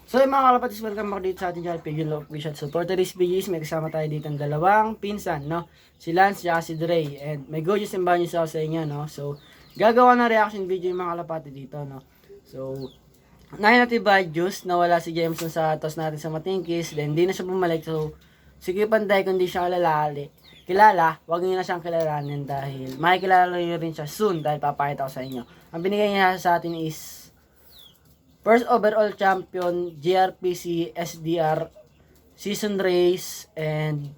So yung mga kalapatis, welcome back dito sa ating channel, Pigeon Love Official. So for today's videos, may kasama tayo dito ng dalawang pinsan, no? Si Lance at si Dre. And may good news and bad news ako sa inyo, no? So gagawa ng reaction video yung mga kalapati dito, no? So nahin natin bad news, nawala si Jameson sa toss natin sa Matingkis. Then hindi na siya bumalik. So sige Panday, kung di siya kilala, wag niyo na siyang kilalanin dahil makikilala niyo rin siya soon dahil papakita ko sa inyo. Ang binigay niya sa atin is first overall champion, GRPC, SDR, season race, and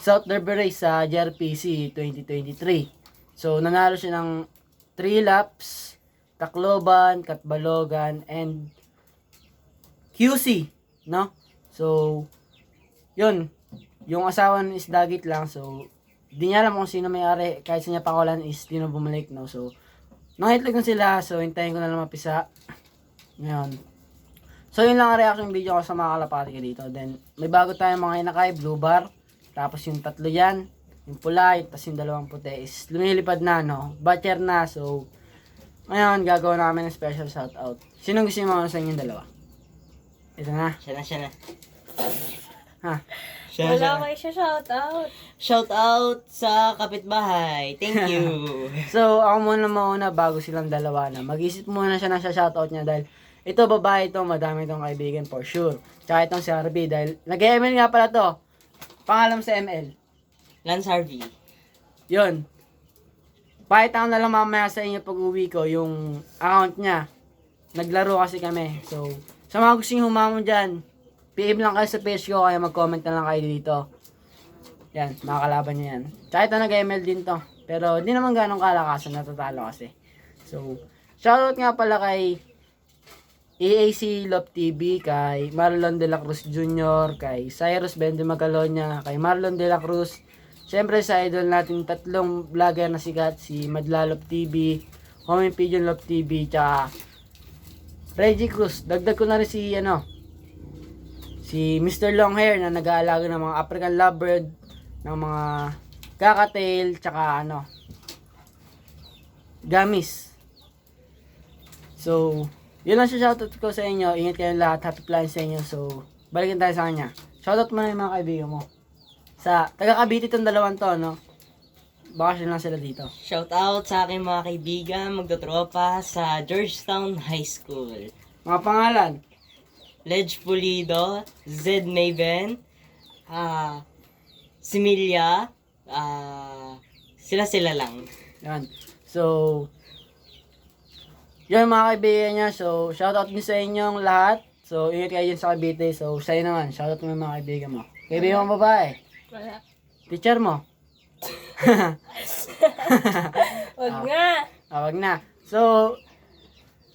South Derby race sa GRPC 2023. So, nanalo siya ng 3 laps, Tacloban, Katbalogan, and QC, no? So, yun. Yung asawa is Dagit lang, so, di niya alam kung sino may-ari, kahit sa niya pakawalan is di na bumalik, no? So, nakitlag na sila, so, hintayin ko na lang mapisa. Ngayon. So, yun lang ang reaction video ko sa mga kalapati ko dito. Then, may bago tayong mga inakay, blue bar. Tapos yung tatlo yan, yung pula, tapos yung dalawang puti is lumilipad na, no? Batcher na, so, ngayon, gagawa namin ng special shoutout. Sinong gusto nyo mga sa inyong dalawa? Ito na. Siya na. Ha? Wala kayo siya shoutout. Shoutout sa kapitbahay. Thank you. So, ako muna bago silang dalawa na. Mag-isip muna siya na siya shoutout niya dahil ito, babae ito, madami itong kaibigan for sure. Tsaka itong si RB dahil nag-ML nga pala to. Pangalan sa ML. Lance Harvey. Yun. Pakita ko na lang mamaya sa inyo pag uwi ko yung account niya. Naglaro kasi kami. So, sa mga gustong humamon dyan, PM lang kayo sa page ko, kaya mag-comment na lang kayo dito. Yan, makakalaban niya yan. Tsaka ito nag-ML din to. Pero hindi naman ganong kalakasan, natatalo kasi. So, shoutout nga pala kay EAC Love TV, kay Marlon De La Cruz Jr., kay Cyrus Bende Magalonia, kay Marlon De La Cruz. Siyempre sa idol natin tatlong vlogger na sikat, si Madla Love TV, Homie Pigeon Love TV, tsaka Reggie Cruz. Dagdag ko na rin si Mr. Longhair na nag-aalaga ng mga African lovebird, ng mga kakatail, tsaka gamis. So, yun lang siya shoutout ko sa inyo. Ingat kayo lahat. Happy plans sa inyo. So, balikin tayo sa kanya. Shoutout mo na yung mga kaibigan mo. Sa taga-Cavite itong dalawang to, no? Bakasyon lang sila dito. Shoutout sa aking mga kaibigan, magdotropa sa Georgetown High School. Mga pangalan. Ledge Pulido, Zed Maven, Similia, sila lang. Yan. So, yun mga kaibigan niya. So, shoutout din sa inyong lahat. So, ingat kayo dyan sa Cavite. So, sa'yo naman. Shoutout mo yung mga kaibigan mo. Kaibigan mo babae. Wala. Teacher mo. Wag nga. Wag na. So,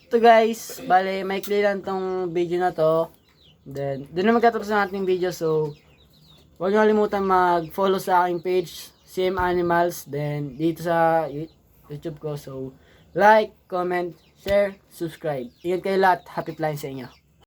ito guys, bale, maikli lang tong video na to. Then, doon na magkatapos na ating video. So, huwag nyo kalimutan mag-follow sa aking page, CM Animals. Then, dito sa YouTube ko. So, like, comment, share, subscribe. Ingat kayo lahat. Happy flying sa inyo.